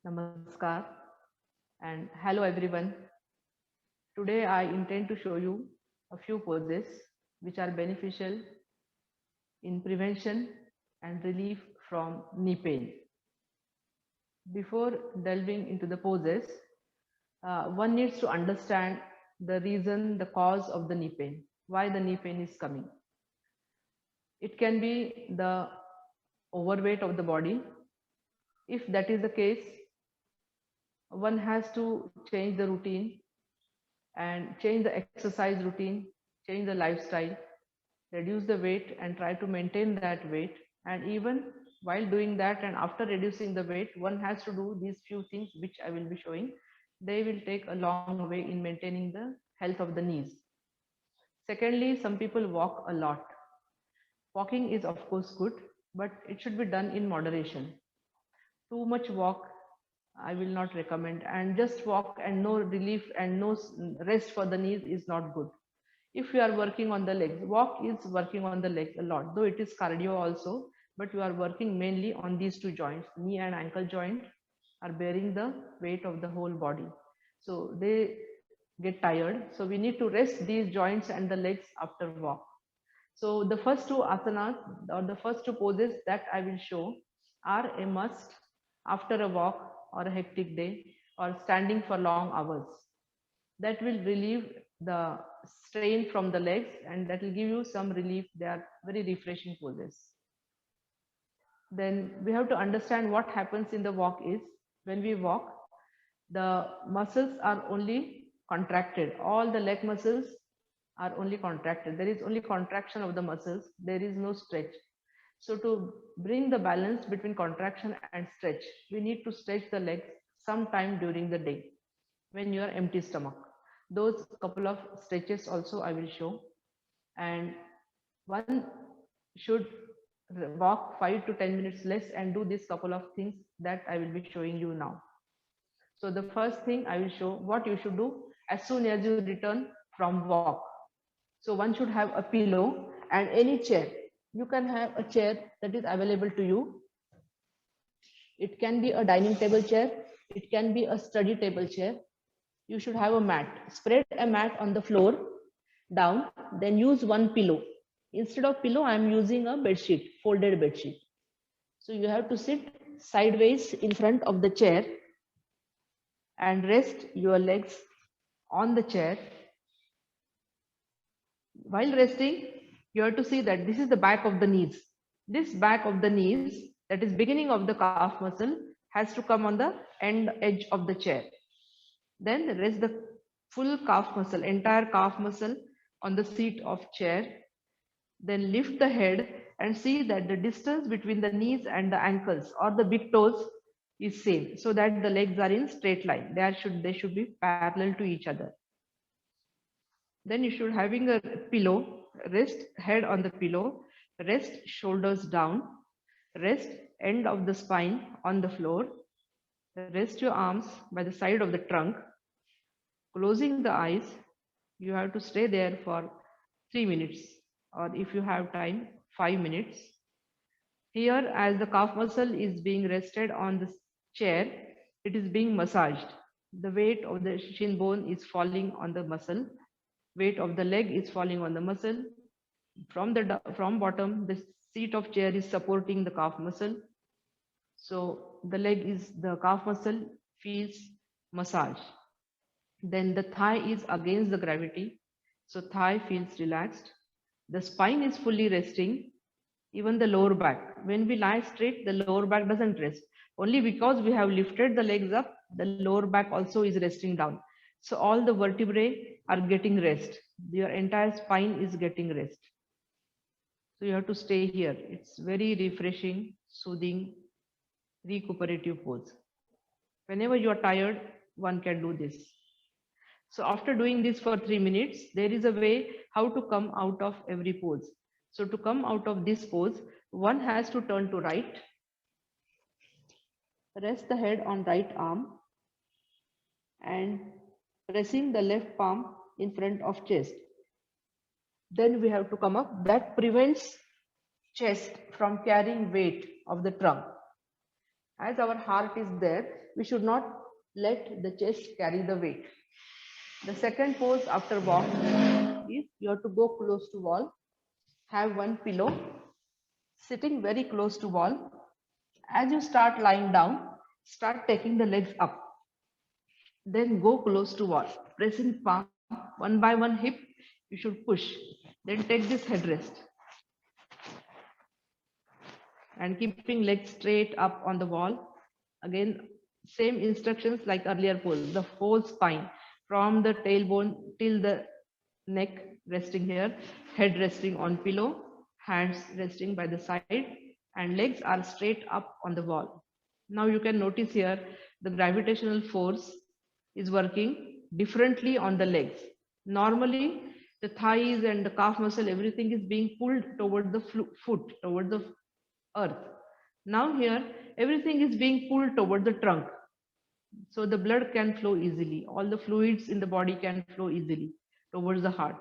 Namaskar and hello everyone. Today I intend to show you a few poses which are beneficial in prevention and relief from knee pain. Before delving into the poses, one needs to understand the reason, the cause of the knee pain, why the knee pain is coming. It can be the overweight of the body. If that is the case, one has to change the routine and change the exercise routine, change the lifestyle, reduce the weight and try to maintain that weight. And even while doing that and after reducing the weight, one has to do these few things which I will be showing. They will take a long way in maintaining the health of the knees. Secondly, some people walk a lot. Walking is of course good, but it should be done in moderation. Too much walk I will not recommend, and just walk and no relief and no rest for the knees is not good. If you are working on the legs, walk is working on the legs a lot, though it is cardio also, but you are working mainly on these two joints. Knee and ankle joint are bearing the weight of the whole body, so they get tired. So we need to rest these joints and the legs after walk. So the first two asanas or the first two poses that I will show are a must after a walk or a hectic day or standing for long hours. That will relieve the strain from the legs and that will give you some relief. They are very refreshing poses. Then we have to understand what happens in the walk is when we walk, the muscles are only contracted. All the leg muscles are only contracted. There is only contraction of the muscles. There is no stretch. So to bring the balance between contraction and stretch, we need to stretch the legs sometime during the day when you are empty stomach. Those couple of stretches also I will show. And one should walk 5 to 10 minutes less and do this couple of things that I will be showing you now. So the first thing I will show what you should do as soon as you return from walk. So one should have a pillow and any chair. You can have a chair that is available to you. It can be a dining table chair. It can be a study table chair. You should have a mat. Spread a mat on the floor down, then use one pillow. Instead of pillow, I am using a bed sheet, folded bed sheet. So you have to sit sideways in front of the chair and rest your legs on the chair. While resting, you have to see that this is the back of the knees. This back of the knees, that is beginning of the calf muscle, has to come on the end edge of the chair. Then rest the full calf muscle, entire calf muscle on the seat of chair. Then lift the head and see that the distance between the knees and the ankles or the big toes is same, so that the legs are in straight line. They should be parallel to each other. Then you should having a pillow, rest head on the pillow, rest shoulders down, rest end of the spine on the floor, rest your arms by the side of the trunk, closing the eyes. You have to stay there for 3 minutes, or if you have time, 5 minutes. Here, as the calf muscle is being rested on the chair, it is being massaged. The weight of the shin bone is falling on the muscle. Weight of the leg is falling on the muscle. From bottom, the seat of chair is supporting the calf muscle. So the calf muscle feels massage. Then the thigh is against the gravity. So thigh feels relaxed. The spine is fully resting. Even the lower back. When we lie straight, the lower back doesn't rest. Only because we have lifted the legs up, the lower back also is resting down. So all the vertebrae are getting rest. Your entire spine is getting rest. So you have to stay here. It's very refreshing, soothing, recuperative pose. Whenever you are tired, one can do this. So after doing this for 3 minutes, there is a way how to come out of every pose. So to come out of this pose, one has to turn to right, rest the head on right arm and pressing the left palm in front of chest. Then we have to come up. That prevents chest from carrying weight of the trunk. As our heart is there, we should not let the chest carry the weight. The second pose after walk is you have to go close to wall, have one pillow, sitting very close to wall. As you start lying down, start taking the legs up. Then go close to wall, pressing palm one by one hip. You should push. Then take this headrest and keeping legs straight up on the wall. Again, same instructions like earlier pose. The whole spine from the tailbone till the neck resting here, head resting on pillow, hands resting by the side, and legs are straight up on the wall. Now you can notice here the gravitational force is working differently on the legs. Normally, the thighs and the calf muscle, everything is being pulled toward the foot, toward the earth. Now here, everything is being pulled toward the trunk. So the blood can flow easily. All the fluids in the body can flow easily towards the heart.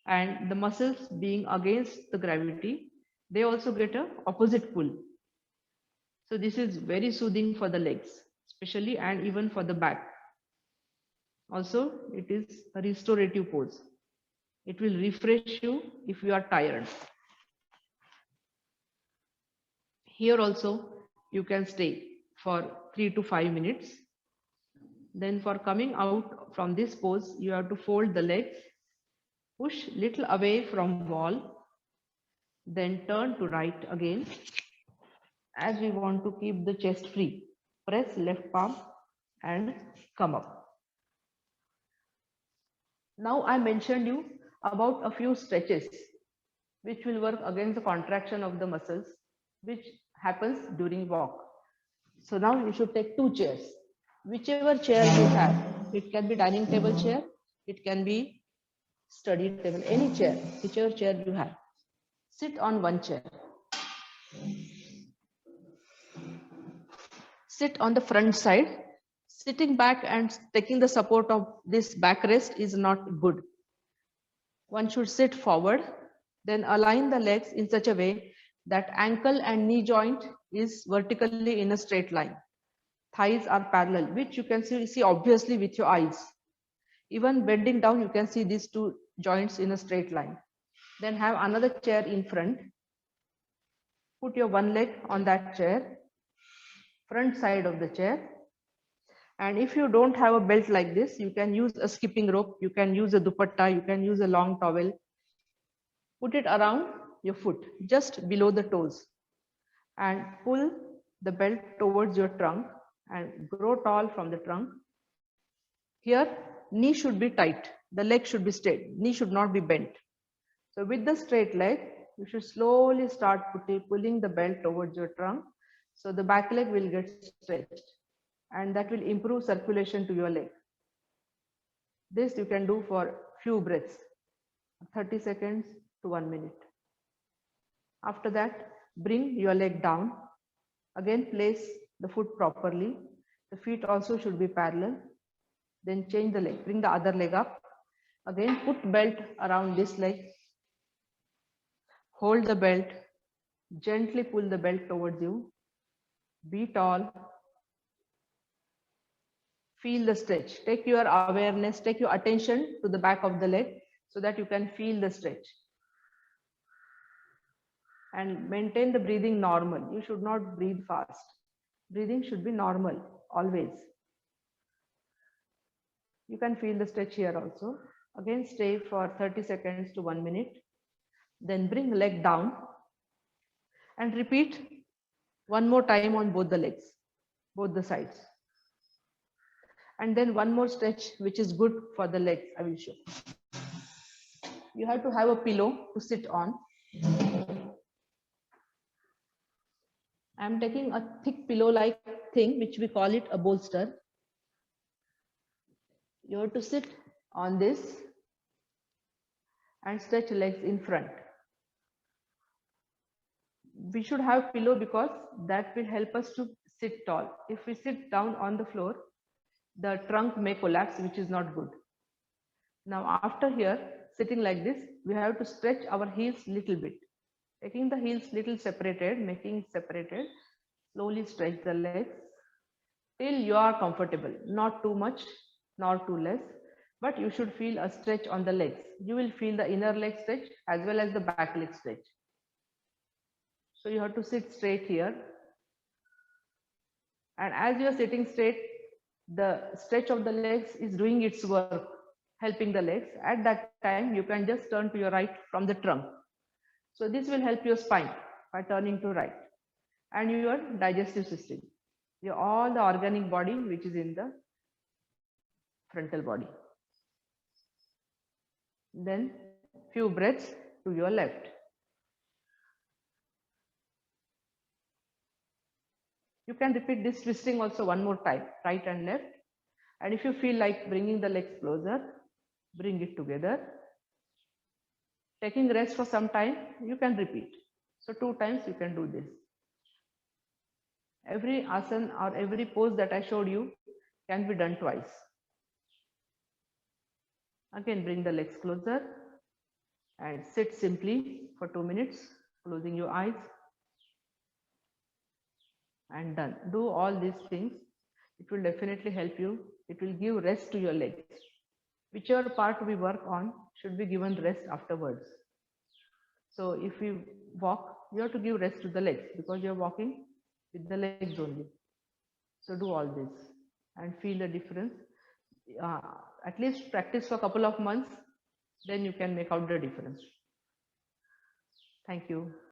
And the muscles being against the gravity, they also get a opposite pull. So this is very soothing for the legs, especially, and even for the back. Also, it is a restorative pose. It will refresh you if you are tired. Here also, you can stay for 3 to 5 minutes. Then for coming out from this pose, you have to fold the legs, push little away from wall, then turn to right again. As we want to keep the chest free, press left palm and come up. Now I mentioned you about a few stretches which will work against the contraction of the muscles, which happens during walk. So now you should take 2 chairs. Whichever chair you have, it can be dining table chair, it can be study table, any chair, whichever chair you have. Sit on one chair. Sit on the front side. Sitting back and taking the support of this backrest is not good. One should sit forward, then align the legs in such a way that ankle and knee joint is vertically in a straight line. Thighs are parallel, which you can see obviously with your eyes. Even bending down, you can see these two joints in a straight line. Then have another chair in front. Put your one leg on that chair, front side of the chair. And if you don't have a belt like this, you can use a skipping rope, you can use a dupatta, you can use a long towel. Put it around your foot, just below the toes, and pull the belt towards your trunk and grow tall from the trunk. Here, knee should be tight, the leg should be straight, knee should not be bent. So with the straight leg, you should slowly start pulling the belt towards your trunk. So the back leg will get stretched, and that will improve circulation to your leg. This you can do for few breaths, 30 seconds to 1 minute. After that, bring your leg down. Again, place the foot properly. The feet also should be parallel. Then change the leg, bring the other leg up. Again, put belt around this leg. Hold the belt, gently pull the belt towards you. Be tall. Feel the stretch. Take your awareness, take your attention to the back of the leg so that you can feel the stretch. And maintain the breathing normal. You should not breathe fast. Breathing should be normal, always. You can feel the stretch here also. Again, stay for 30 seconds to 1 minute. Then bring leg down and repeat one more time on both the legs, both the sides. And then one more stretch, which is good for the legs, I will show. You have to have a pillow to sit on. I'm taking a thick pillow-like thing, which we call it a bolster. You have to sit on this and stretch legs in front. We should have pillow because that will help us to sit tall. If we sit down on the floor, the trunk may collapse, which is not good. Now after here, sitting like this, we have to stretch our heels little bit. Taking the heels little separated, making separated, Slowly stretch the legs till you are comfortable, not too much nor too less, but you should feel a stretch on the legs. You will feel the inner leg stretch as well as the back leg stretch. So you have to sit straight here, and as you are sitting straight, the stretch of the legs is doing its work, helping the legs. At that time, you can just turn to your right from the trunk. So this will help your spine by turning to right, and your digestive system, your all the organic body which is in the frontal body. Then few breaths to your left. You can repeat this twisting also one more time, right and left. And if you feel like bringing the legs closer, bring it together. Taking rest for some time, you can repeat. So 2 times you can do this. Every asana or every pose that I showed you can be done twice. Again, bring the legs closer and sit simply for 2 minutes, closing your eyes, and done. Do all these things. It will definitely help you. It will give rest to your legs. Whichever part we work on should be given rest afterwards. So if you walk, you have to give rest to the legs because you're walking with the legs only. So do all this and feel the difference. Uh, at least practice for a couple of months, then you can make out the difference. Thank you.